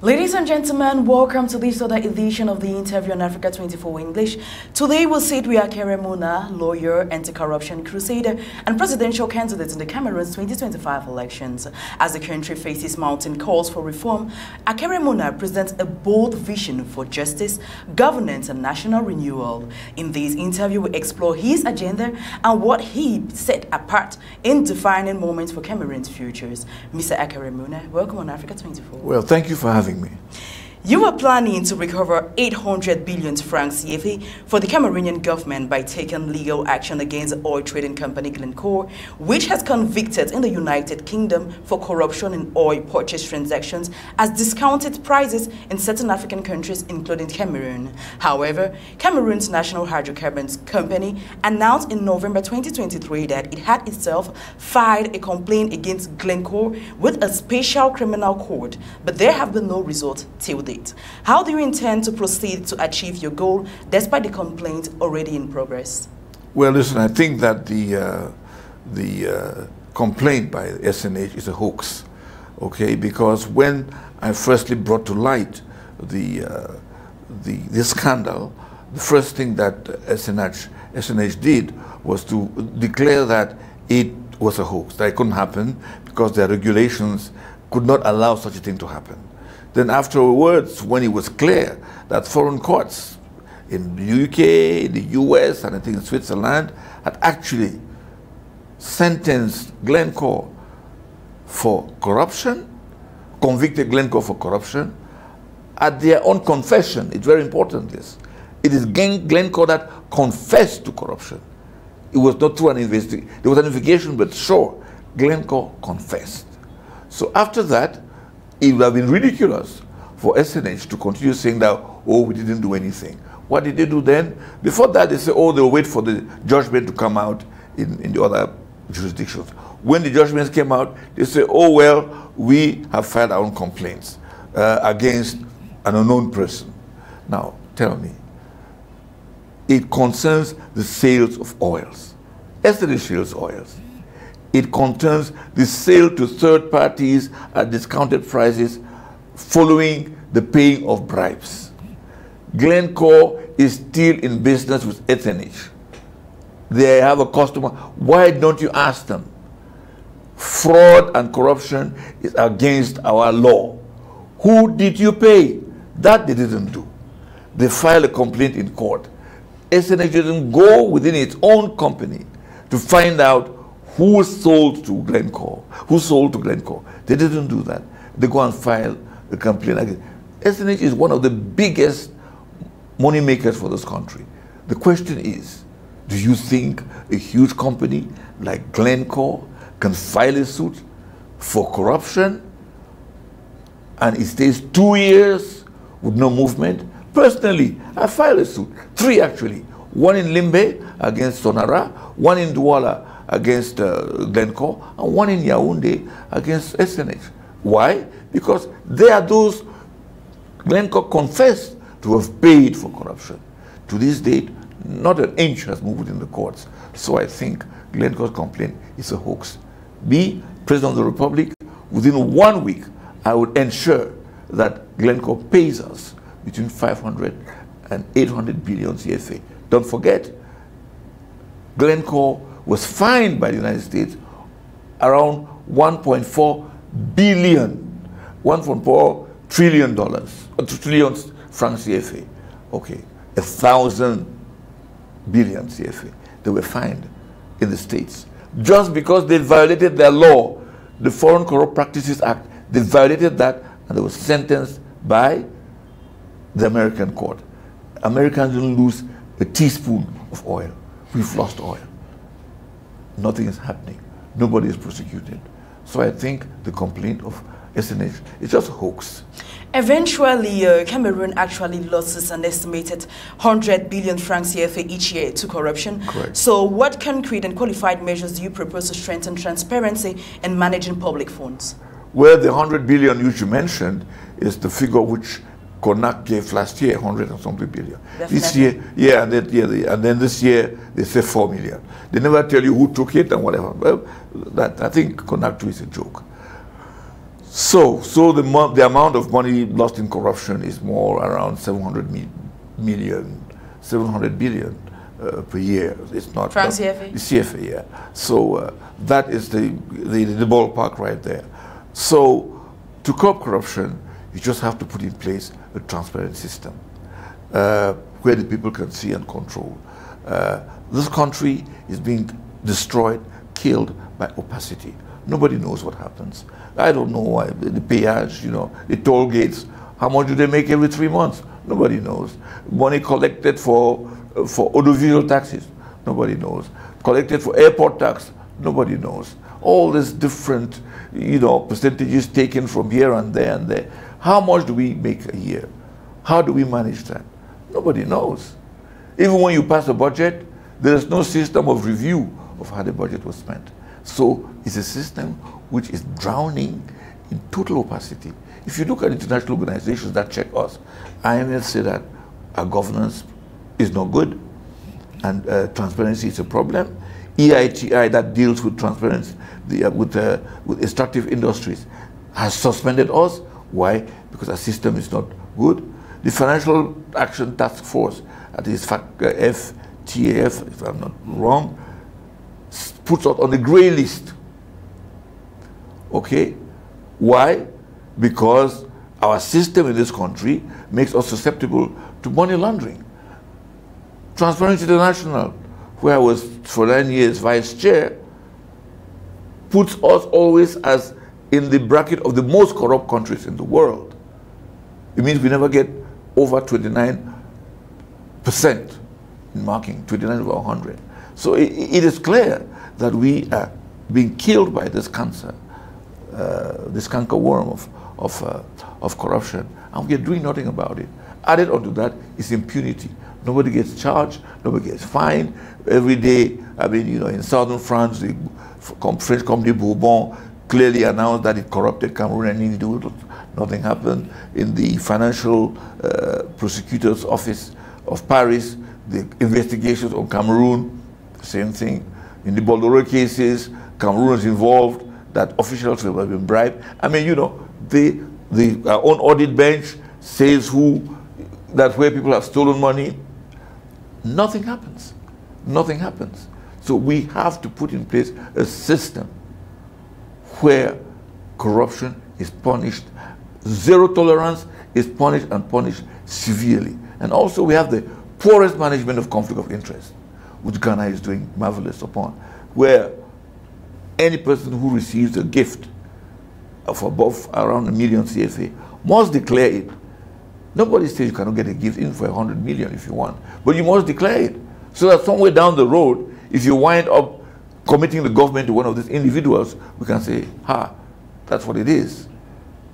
Ladies and gentlemen, welcome to this other edition of the Interview on Africa 24 English. Today we'll sit with Akere Muna, lawyer, anti-corruption crusader, and presidential candidate in the Cameroon's 2025 elections. As the country faces mounting calls for reform, Akere Muna presents a bold vision for justice, governance, and national renewal. In this interview, we explore his agenda and what he set apart in defining moments for Cameroon's futures. Mr. Akere Muna, welcome on Africa 24. Well, thank you for having me. You are planning to recover 800 billion francs CFA for the Cameroonian government by taking legal action against the oil trading company Glencore, which has convicted in the United Kingdom for corruption in oil purchase transactions as discounted prices in certain African countries, including Cameroon. However, Cameroon's National Hydrocarbons Company announced in November 2023 that it had itself filed a complaint against Glencore with a special criminal court, but there have been no result till date. How do you intend to proceed to achieve your goal despite the complaint already in progress? Well, listen, I think that the complaint by SNH is a hoax, okay? Because when I firstly brought to light the scandal, the first thing that SNH did was to declare that it was a hoax, that it couldn't happen because their regulations could not allow such a thing to happen. Then afterwards, when it was clear that foreign courts in the UK, the US, and I think in Switzerland had actually sentenced Glencore for corruption, convicted Glencore for corruption, at their own confession. It's very important, this. It is Glencore that confessed to corruption. It was not through an investigation. There was an investigation, but sure, Glencore confessed. So after that, it would have been ridiculous for SNH to continue saying that, oh, we didn't do anything. What did they do then? Before that, they say, oh, they'll wait for the judgment to come out in the other jurisdictions. When the judgments came out, they say, oh, well, we have filed our own complaints against an unknown person. Now, tell me, it concerns the sales of oils. SNH sales oils. It concerns the sale to third parties at discounted prices following the paying of bribes. Glencore is still in business with SNH. They have a customer. Why don't you ask them? Fraud and corruption is against our law. Who did you pay? That they didn't do. They filed a complaint in court. SNH didn't go within its own company to find out who sold to Glencore? Who sold to Glencore? They didn't do that. They go and file a complaint against. SNH is one of the biggest money makers for this country. The question is, do you think a huge company like Glencore can file a suit for corruption and it stays 2 years with no movement? Personally, I filed a suit, 3 actually. One in Limbe against Sonara, one in Douala against Glencore, and one in Yaoundé against SNH. Why? Because they are those Glencore confessed to have paid for corruption. To this date, not an inch has moved in the courts. So I think Glencore's complaint is a hoax. Me, President of the Republic, within 1 week, I would ensure that Glencore pays us between 500 and 800 billion CFA. Don't forget, Glencore was fined by the United States around 1.4 billion, $1.4 trillion, trillion francs CFA. Okay, 1,000 billion CFA. They were fined in the States just because they violated their law, the Foreign Corrupt Practices Act. They violated that and they were sentenced by the American court. Americans didn't lose a teaspoon of oil. We've lost oil. Nothing is happening. Nobody is prosecuted. So I think the complaint of SNH is just a hoax. Eventually, Cameroon actually loses an estimated 100 billion francs CFA each year to corruption. Correct. So what concrete and qualified measures do you propose to strengthen transparency in managing public funds? Well, the 100 billion which you mentioned is the figure which CONAC gave last year, 100 and something billion. Definitely. This year, yeah, and then this year they say 4 million. They never tell you who took it and whatever. Well, that I think CONAC too is a joke. So the amount of money lost in corruption is more around 700 billion per year. It's not francs CFA. The CFA, yeah. So that is the ballpark right there. So to curb corruption, you just have to put in place a transparent system where the people can see and control. This country is being destroyed, killed by opacity. Nobody knows what happens. I don't know why the peage, the toll gates, how much do they make every 3 months? Nobody knows. Money collected for audiovisual taxes, nobody knows. Collected for airport tax, nobody knows. All these different, percentages taken from here and there and there. How much do we make a year? How do we manage that? Nobody knows. Even when you pass a budget, there is no system of review of how the budget was spent. So it's a system which is drowning in total opacity. If you look at international organizations that check us, IMF say that our governance is not good and transparency is a problem. EITI, that deals with transparency, with extractive industries, has suspended us. Why? Because our system is not good. The Financial Action Task Force, that is FTAF, if I'm not wrong, puts us on the grey list. Okay? Why? Because our system in this country makes us susceptible to money laundering. Transparency International, where I was for 9 years vice chair, puts us always as in the bracket of the most corrupt countries in the world. It means we never get over 29% in marking, 29 over 100. So it is clear that we are being killed by this cancer, this canker worm of corruption, and we are doing nothing about it. Added onto that is impunity. Nobody gets charged, nobody gets fined. Every day, in southern France, the French company Bourbon clearly announced that it corrupted Cameroon and Niger. Nothing happened. In the financial prosecutor's office of Paris, the investigations on Cameroon, same thing. In the Bordeaux cases, Cameroon is involved, that officials have been bribed. Our own audit bench says that where people have stolen money, nothing happens. Nothing happens. So we have to put in place a system where corruption is punished, zero tolerance is punished and punished severely. And also we have the poorest management of conflict of interest, which Ghana is doing marvelous upon, where any person who receives a gift of above around 1 million CFA must declare it. Nobody says you cannot get a gift in for 100 million if you want, but you must declare it, so that somewhere down the road, if you wind up committing the government to one of these individuals, we can say, that's what it is.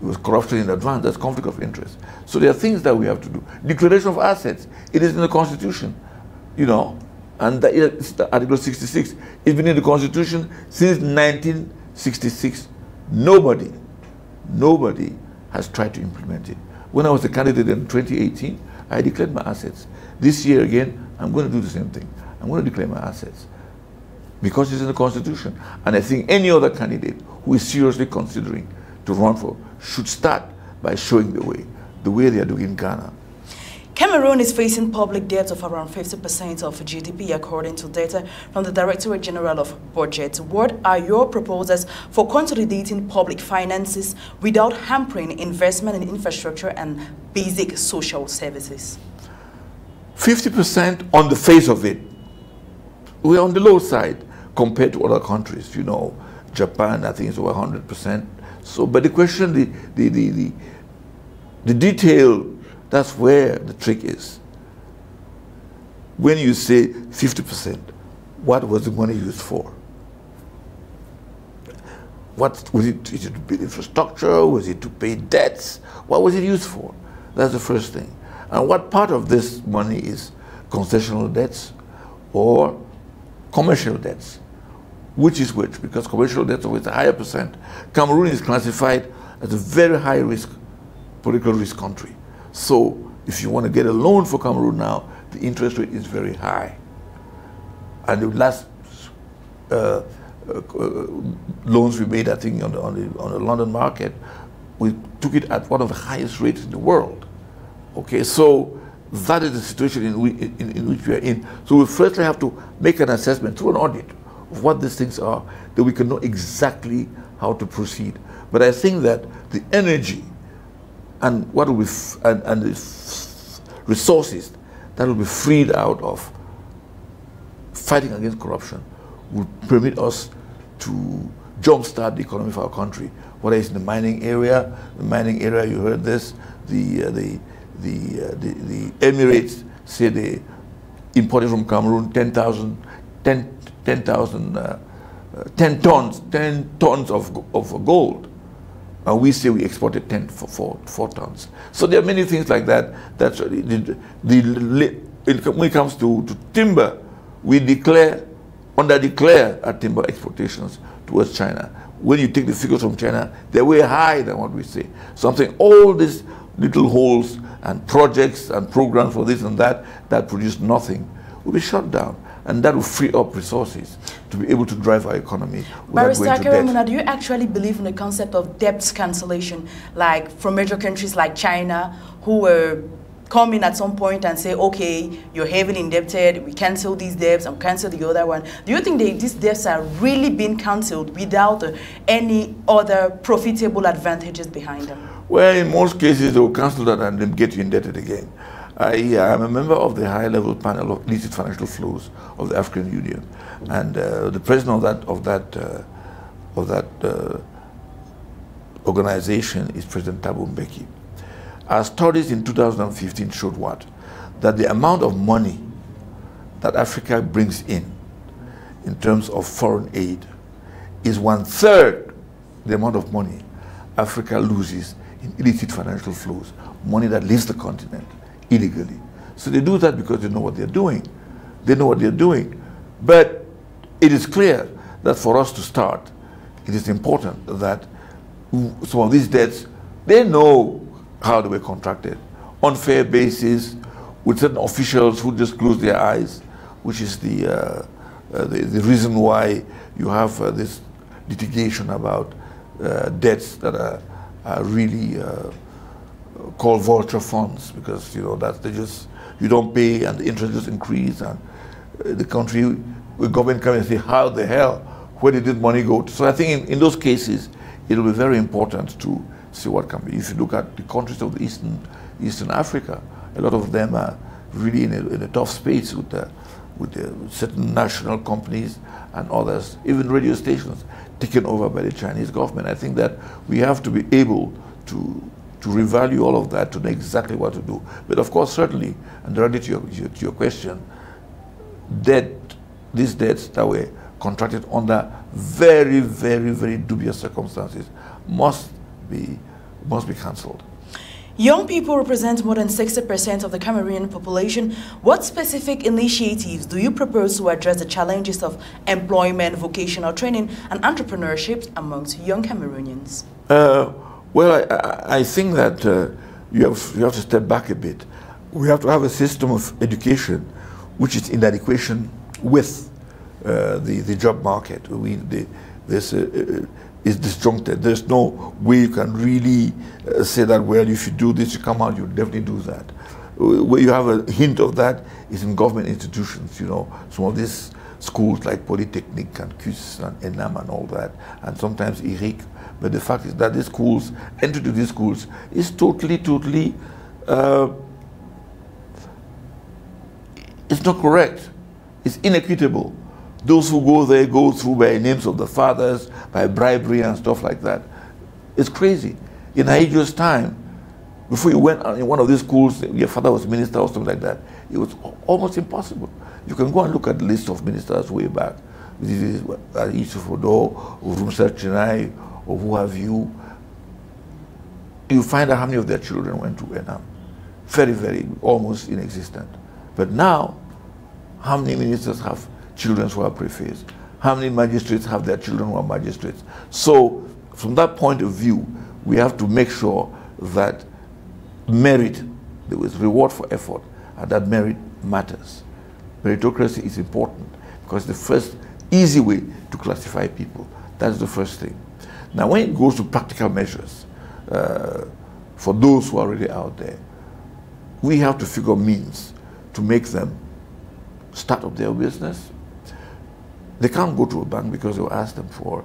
It was corruption in advance, that's conflict of interest. So there are things that we have to do. Declaration of assets, it is in the Constitution, and it's Article 66. It's been in the Constitution since 1966. Nobody has tried to implement it. When I was a candidate in 2018, I declared my assets. This year again, I'm going to do the same thing. I'm going to declare my assets because it's in the Constitution. And I think any other candidate who is seriously considering to run for should start by showing the way they are doing in Ghana. Cameroon is facing public debt of around 50% of GDP, according to data from the Directorate General of Budget. What are your proposals for consolidating public finances without hampering investment in infrastructure and basic social services? 50% on the face of it. We're on the low side compared to other countries. Japan, I think, is over 100%. So, but the question, the detail, that's where the trick is. When you say 50%, what was the money used for? What was it? Is it to build infrastructure? Was it to pay debts? What was it used for? That's the first thing. And what part of this money is concessional debts or commercial debts? Which is which? Because commercial debts are always a higher percent. Cameroon is classified as a very high risk, political risk country. So if you want to get a loan for Cameroon now, the interest rate is very high. And the last loans we made, I think, on the London market we took it at one of the highest rates in the world. Okay, so that is the situation in which we are in. So we firstly have to make an assessment through an audit of what these things are, that we can know exactly how to proceed. But I think that the energy and what will be and the resources that will be freed out of fighting against corruption will permit us to jumpstart the economy of our country. Whether it's in the mining area, you heard this, the Emirates say they imported from Cameroon 10 tons of gold, and we say we exported 4 tons. So there are many things like that. That's when it comes to timber, we under-declare our timber exportations towards China. When you take the figures from China, they're way higher than what we say. So I'm saying all these little holes and projects and programs for this and that produce nothing will be shut down, and that will free up resources to be able to drive our economy without going to debt. Akere Muna, do you actually believe in the concept of debt cancellation, like from major countries like China, who were come in at some point and say, okay, you're heavily indebted, we cancel these debts and cancel the other one? Do you think these debts are really being cancelled without any other profitable advantages behind them? Well, in most cases, they will cancel that and then get you indebted again. I am a member of the high-level panel of illicit financial flows of the African Union, and the president of that organization is President Thabo Mbeki. Our studies in 2015 showed what? That the amount of money that Africa brings in terms of foreign aid is 1/3 the amount of money Africa loses in illicit financial flows, money that leaves the continent illegally. So they do that because they know what they're doing. They know what they're doing. But it is clear that for us to start, it is important that some of these debts, they know how they were contracted, on fair basis, with certain officials who just close their eyes, which is the reason why you have this litigation about debts that are really called vulture funds, because that you don't pay and the interest just increase, and the government come and say, how the hell, where did this money go to? So I think in those cases, it will be very important to see what can be. If you look at the countries of the Eastern Africa, a lot of them are really in a tough space with certain national companies and others, even radio stations taken over by the Chinese government. I think that we have to be able to revalue all of that, to know exactly what to do. But of course, certainly, and directly to your question, these debts that were contracted under very, very, very dubious circumstances must be cancelled. Young people represent more than 60% of the Cameroonian population. What specific initiatives do you propose to address the challenges of employment, vocational training, and entrepreneurship amongst young Cameroonians? Well, I think that you have to step back a bit. We have to have a system of education which is in adequation with the job market. This is disjuncted. There's no way you can really say that, well, if you do this, you come out, you definitely do that. Where you have a hint of that is in government institutions, some of these schools like Polytechnic and QUS and ENAM and all that, and sometimes IRIC. But the fact is that these schools, entry to these schools is totally, it's not correct. It's inequitable. Those who go there go through by names of the fathers, by bribery and stuff like that. It's crazy. In Aidio's time, before you went in one of these schools, your father was minister or something like that, it was almost impossible. You can go and look at the list of ministers way back. This is Yusuf Odo, or Rumsar Chinai, or who have you. You find out how many of their children went to ENAM. Very, very, almost inexistent. But now, how many ministers have children who are prefects? How many magistrates have their children who are magistrates? So, from that point of view, we have to make sure that merit, there is reward for effort, and that merit matters. Meritocracy is important because the first easy way to classify people. That's the first thing. Now, when it goes to practical measures, for those who are already out there. We have to figure means to make them start up their business. They can't go to a bank because they'll ask them for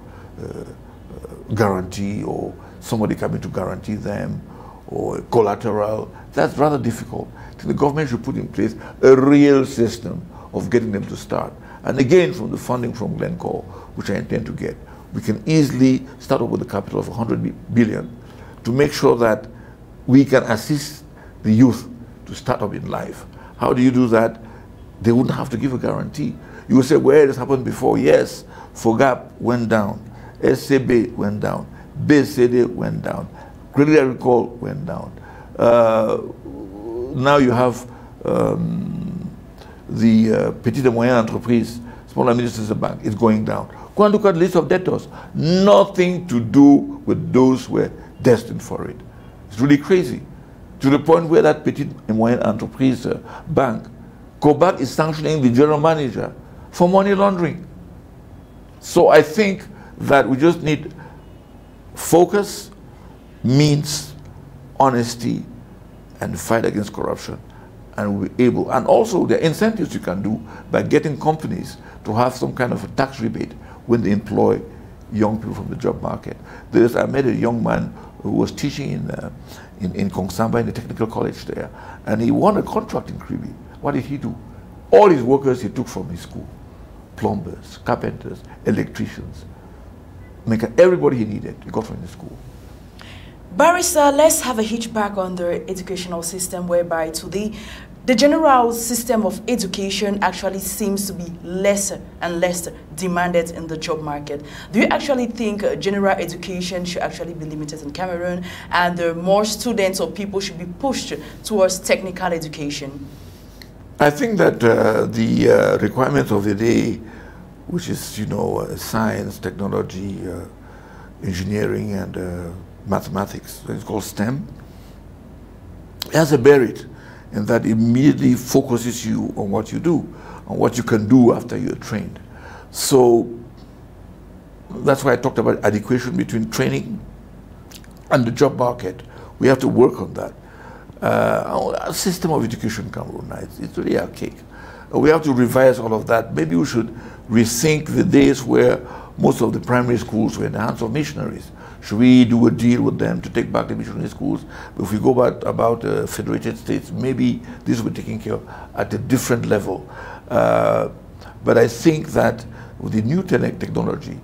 guarantee, or somebody coming to guarantee them, or collateral. That's rather difficult. So the government should put in place a real system of getting them to start. And again, from the funding from Glencore, which I intend to get, we can easily start up with a capital of 100 billion to make sure that we can assist the youth to start up in life. How do you do that? They wouldn't have to give a guarantee. You will say, well, it has happened before. Yes, FOGAP went down, SCB went down, BCD went down, Credit Agricole went down. Now you have the Petite et Moyenne Entreprise, Small and Medium Bank, is going down. Go and look at the list of debtors. Nothing to do with those who were destined for it. It's really crazy. To the point where that Petite et Moyenne Entreprise bank, COBAC is sanctioning the general manager for money laundering. So I think that we just need focus, means, honesty, and fight against corruption. And we'll be able, and also there are incentives you can do by getting companies to have some kind of a tax rebate when they employ young people from the job market. I met a young man who was teaching in Kongsamba, in the technical college there, and he won a contract in Kribi. What did he do? All his workers he took from his school. Plumbers, carpenters, electricians. Everybody he needed, he got from his school. Barrister, let's have a hitchback on the educational system, whereby today the general system of education actually seems to be lesser and less demanded in the job market. Do you actually think general education should actually be limited in Cameroon, and more students or people should be pushed towards technical education? I think that the requirements of the day, which is, science, technology, engineering, and mathematics, it's called STEM, it has a merit in that it immediately focuses you on what you do, on what you can do after you're trained. So that's why I talked about adequation between training and the job market. We have to work on that. Our system of education in Cameroon, it's really archaic. We have to revise all of that. Maybe we should rethink the days where most of the primary schools were in the hands of missionaries. Should we do a deal with them to take back the missionary schools? If we go about federated states, maybe this will be taken care of at a different level. But I think that with the new technology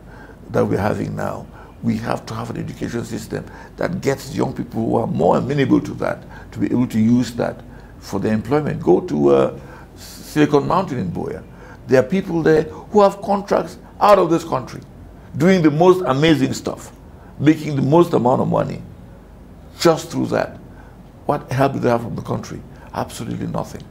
that we're having now, we have to have an education system that gets young people who are more amenable to that to be able to use that for their employment. Go to Silicon Mountain in Boya. There are people there who have contracts out of this country, doing the most amazing stuff, making the most amount of money just through that. What help do they have from the country? Absolutely nothing.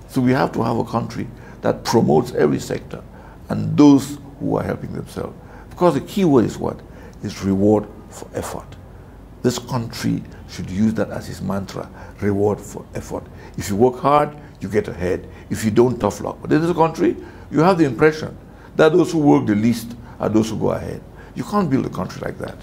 So we have to have a country that promotes every sector and those who are helping themselves. Because the key word is what? Is reward for effort. This country should use that as its mantra, reward for effort. If you work hard, you get ahead. If you don't, tough luck. But in this country, you have the impression that those who work the least are those who go ahead. You can't build a country like that.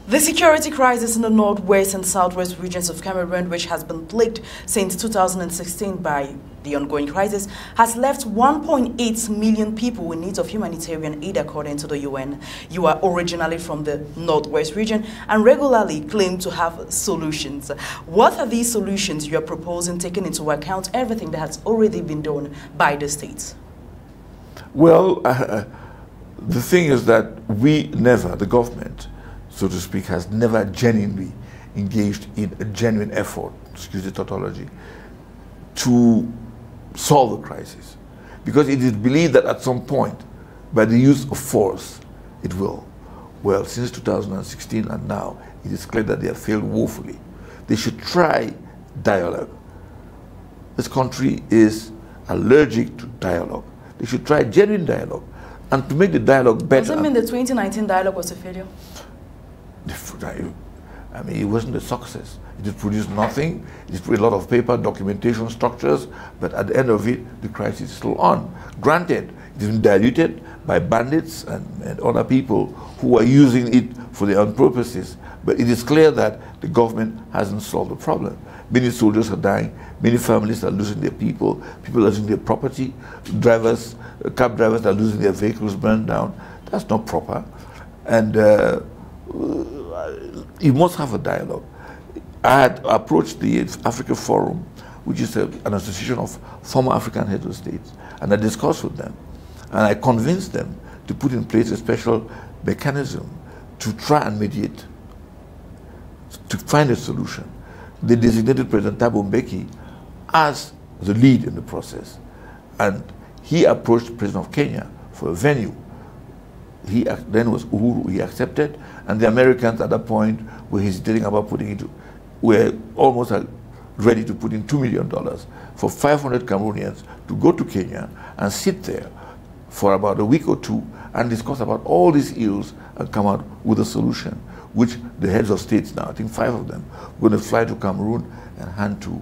The security crisis in the northwest and southwest regions of Cameroon, which has been plagued since 2016 by the ongoing crisis, has left 1.8 million people in need of humanitarian aid, according to the UN. You are originally from the northwest region and regularly claim to have solutions. What are these solutions you are proposing, taking into account everything that has already been done by the states? Well, the thing is that we never, the government, so to speak, has never genuinely engaged in a genuine effort, excuse the tautology, to solve the crisis. Because it is believed that at some point, by the use of force, it will. Well, since 2016 and now, it is clear that they have failed woefully. They should try dialogue. This country is allergic to dialogue. They should try genuine dialogue. And to make the dialogue better... Does it mean the 2019 dialogue was a failure? I mean, it wasn't a success. It did produce nothing. It did produce a lot of paper, documentation structures, but at the end of it, the crisis is still on. Granted, it has been diluted by bandits and other people who are using it for their own purposes, but it is clear that the government hasn't solved the problem. Many soldiers are dying, many families are losing their people are losing their property, drivers, cab drivers are losing their vehicles burned down. That's not proper. And you must have a dialogue. I had approached the Africa Forum, which is an association of former African heads of states, and I discussed with them. And I convinced them to put in place a special mechanism to try and mediate, to find a solution. They designated President Thabo Mbeki as the lead in the process. And he approached the President of Kenya for a venue. He then was Uhuru, he accepted, and the Americans at that point were hesitating about putting it, were almost ready to put in $2 million for 500 Cameroonians to go to Kenya and sit there for about a week or two and discuss about all these ills and come out with a solution, which the heads of states now, I think 5 of them, were going to fly to Cameroon and hand to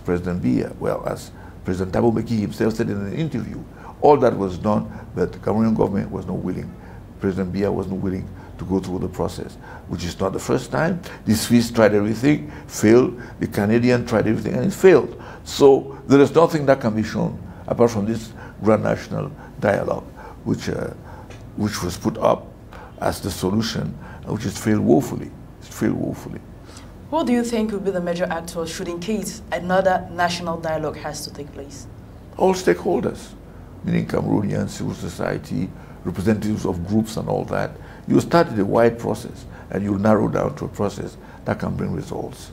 President Biya. Well, as President Thabo Mbeki himself said in an interview, all that was done, but the Cameroonian government was not willing. President Biya was not willing to go through the process, which is not the first time. The Swiss tried everything, failed. The Canadian tried everything, and it failed. So there is nothing that can be shown apart from this grand national dialogue, which was put up as the solution, which has failed woefully. It's failed woefully. What do you think will be the major actors should, in case another national dialogue has to take place? All stakeholders, meaning Cameroonians, civil society, representatives of groups and all that. You started a wide process and you'll narrow down to a process that can bring results.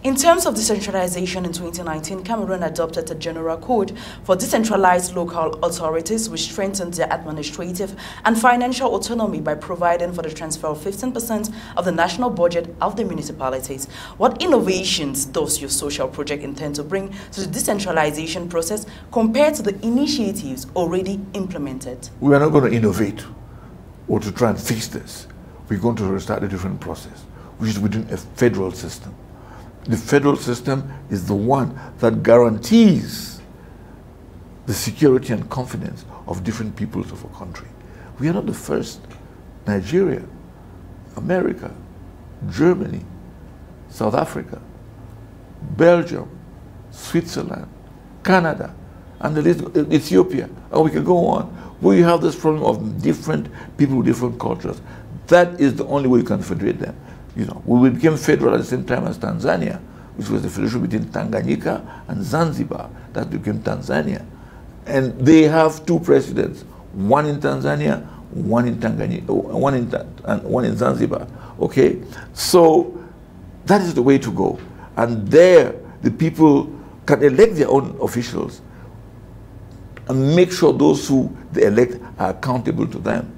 In terms of decentralization in 2019, Cameroon adopted a general code for decentralized local authorities, which strengthened their administrative and financial autonomy by providing for the transfer of 15% of the national budget of the municipalities. What innovations does your social project intend to bring to the decentralization process compared to the initiatives already implemented? We are not going to innovate or to try and fix this. We're going to restart a different process, which is within a federal system. The federal system is the one that guarantees the security and confidence of different peoples of a country. We are not the first. Nigeria, America, Germany, South Africa, Belgium, Switzerland, Canada, and the list, Ethiopia, and we can go on, where you have this problem of different people with different cultures. That is the only way you can federate them. You know, we became federal at the same time as Tanzania, which was the federation between Tanganyika and Zanzibar. That became Tanzania. And they have 2 presidents, one in Tanzania, one in Tanganyika, one in Zanzibar. Okay? So that is the way to go. And there, the people can elect their own officials and make sure those who they elect are accountable to them.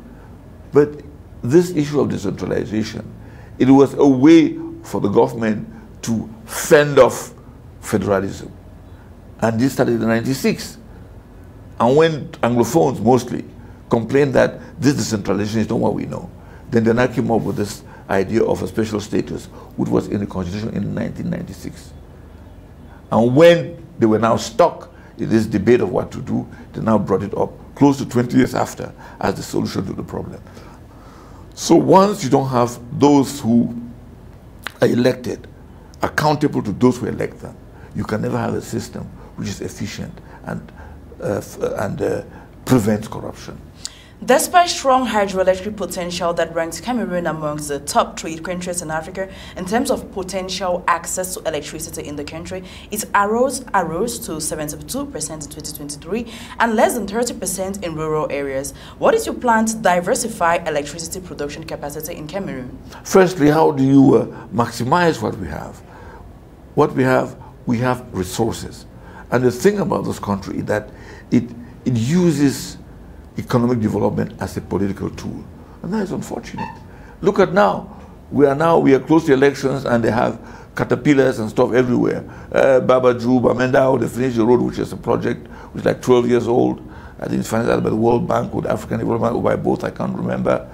But this issue of decentralization, it was a way for the government to fend off federalism. And this started in '96. And when Anglophones mostly complained that this decentralization is not what we know, then they now came up with this idea of a special status, which was in the Constitution in 1996. And when they were now stuck in this debate of what to do, they now brought it up close to 20 years after as the solution to the problem. So once you don't have those who are elected accountable to those who elect them, you can never have a system which is efficient and prevents corruption. Despite strong hydroelectric potential that ranks Cameroon amongst the top trade countries in Africa in terms of potential access to electricity in the country, it arose to 72% in 2023 and less than 30% in rural areas. What is your plan to diversify electricity production capacity in Cameroon? Firstly, how do you maximize what we have? What we have resources. And the thing about this country is that it uses economic development as a political tool. And that is unfortunate. Look at now. We are close to elections and they have caterpillars and stuff everywhere. Babaju, Bamenda, they finished the road, which is a project which is like 12 years old. I think it's financed by the World Bank or the African Development Bank or by both, I can't remember.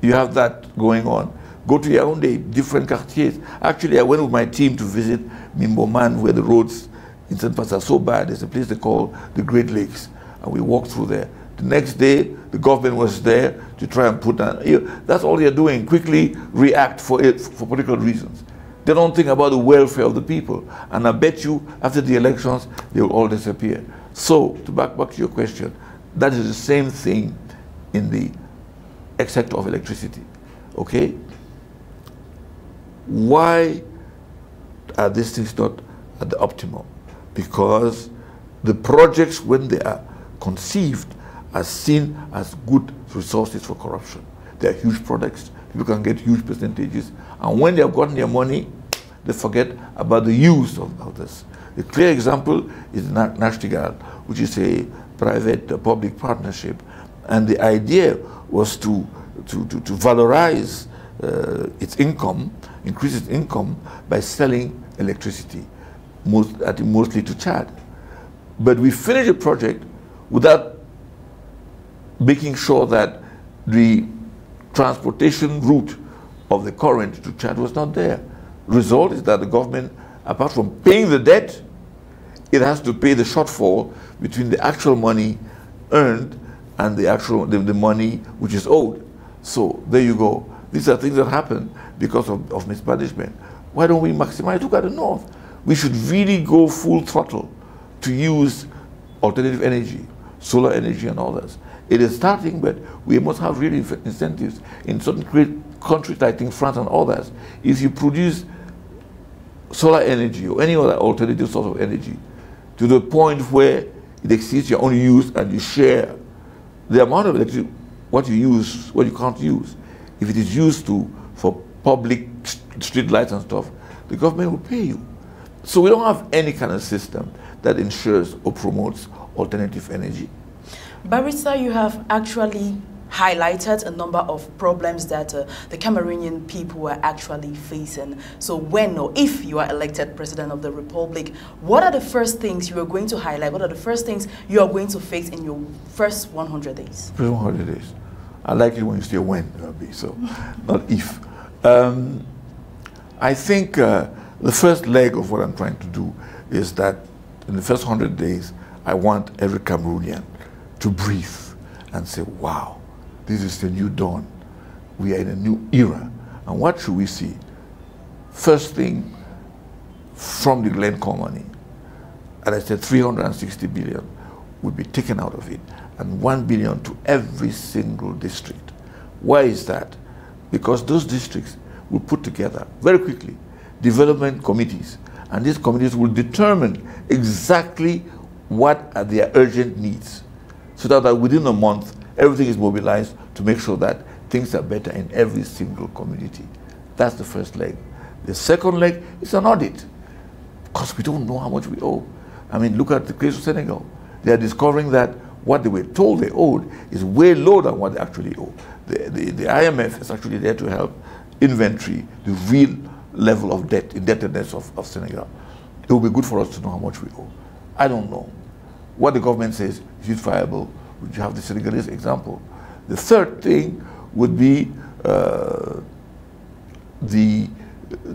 You have that going on. Go to Yaoundé, different quartiers. Actually, I went with my team to visit Mimboman, where the roads in St. Pass are so bad. There's a place they call the Great Lakes, and we walked through there. The next day, the government was there to try and put down. That's all they're doing, quickly react for political reasons. They don't think about the welfare of the people. And I bet you, after the elections, they will all disappear. So, to back to your question, that is the same thing in the sector of electricity, okay? Why are these things not at the optimum? Because the projects, when they are conceived, are seen as good resources for corruption. They are huge products, people can get huge percentages, and when they have gotten their money, they forget about the use of this. A clear example is Nashtigal, which is a private-public partnership, and the idea was to valorize its income, increase its income by selling electricity, mostly to Chad. But we finished the project without making sure that the transportation route of the current to Chad was not there. Result is that the government, apart from paying the debt, it has to pay the shortfall between the actual money earned and the money which is owed. So there you go. These are things that happen because of mismanagement. Why don't we maximize? Look at the North. We should really go full throttle to use alternative energy, solar energy and others. It is starting, but we must have really incentives. In certain great countries, I think France and others, if you produce solar energy or any other alternative source of energy to the point where it exceeds your own use and you share the amount of electricity, what you use, what you can't use. If it is used for public street lights and stuff, the government will pay you. So we don't have any kind of system that ensures or promotes alternative energy. Barrister, you have actually highlighted a number of problems that the Cameroonian people are actually facing. So when or if you are elected President of the Republic, what are the first things you are going to highlight? What are the first things you are going to face in your first 100 days? First 100 days. I like it when you say when, so not if. I think the first leg of what I'm trying to do is that in the first 100 days, I want every Cameroonian to breathe and say, wow, this is the new dawn. We are in a new era. And what should we see? First thing, from the Glencore money, and I said 360 billion would be taken out of it, and 1 billion to every single district. Why is that? Because those districts will put together very quickly development committees, and these committees will determine exactly what are their urgent needs, so that within a month everything is mobilized to make sure that things are better in every single community. That's the first leg. The second leg is an audit, because we don't know how much we owe. I mean, look at the case of Senegal. They are discovering that what they were told they owed is way lower than what they actually owe. The IMF is actually there to help inventory the real level of debt, indebtedness of Senegal. It will be good for us to know how much we owe. I don't know. What the government says, is it viable? Would you have the Senegalese example? The third thing would be the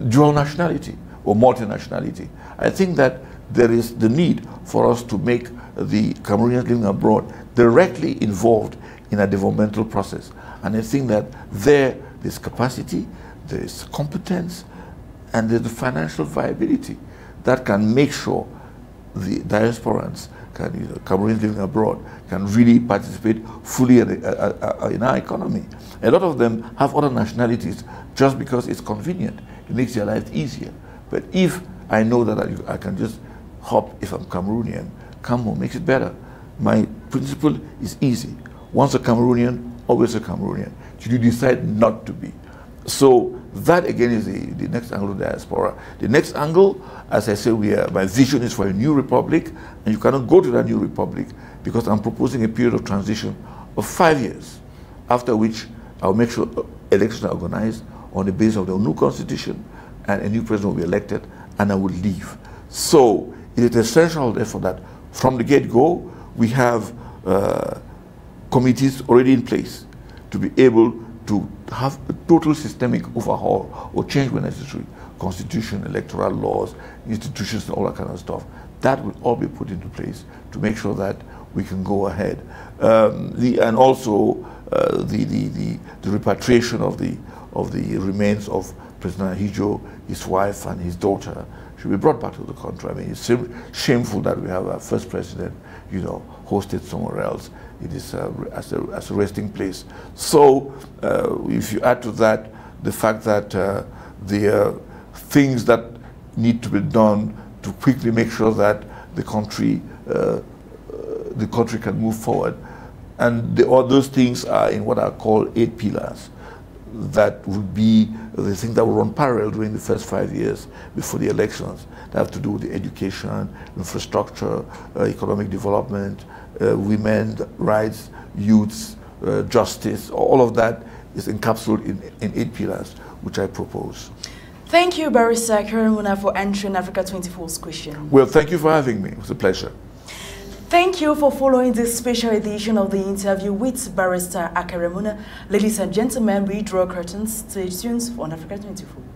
dual nationality or multinationality. I think that there is the need for us to make the Cameroonians living abroad directly involved in a developmental process. And I think that there's capacity, there's competence, and there's the financial viability that can make sure the diasporans, Cameroonians living abroad, can really participate fully in our economy. A lot of them have other nationalities just because it's convenient. It makes their life easier. But if I know that I can just hop, if I'm Cameroonian, come home, makes it better. My principle is easy. Once a Cameroonian, always a Cameroonian. Should you decide not to be? So that again is the next angle of diaspora. The next angle, as I say, my vision is for a new republic, and you cannot go to that new republic because I'm proposing a period of transition of 5 years, after which I'll make sure elections are organized on the basis of the new constitution, and a new president will be elected, and I will leave. So it is essential, therefore, that from the get-go, we have committees already in place to be able to have a total systemic overhaul or change when necessary, constitution, electoral laws, institutions, and all that kind of stuff. That will all be put into place to make sure that we can go ahead. And also the repatriation of the remains of President Ahijo, his wife, and his daughter should be brought back to the country. I mean, it's shameful that we have our first president, you know, hosted somewhere else. It is as a resting place. So, if you add to that the fact that the things that need to be done to quickly make sure that the country can move forward, and all those things are in what I call 8 pillars. That would be the thing that will run parallel during the first 5 years before the elections. That have to do with the education, infrastructure, economic development, women's rights, youths, justice. All of that is encapsulated in 8 pillars, which I propose. Thank you, Barrister Akere Muna, for answering Africa 24's question. Well, thank you for having me. It was a pleasure. Thank you for following this special edition of the interview with Barrister Akere Muna. Ladies and gentlemen, we draw curtains. Stay tuned on Africa 24.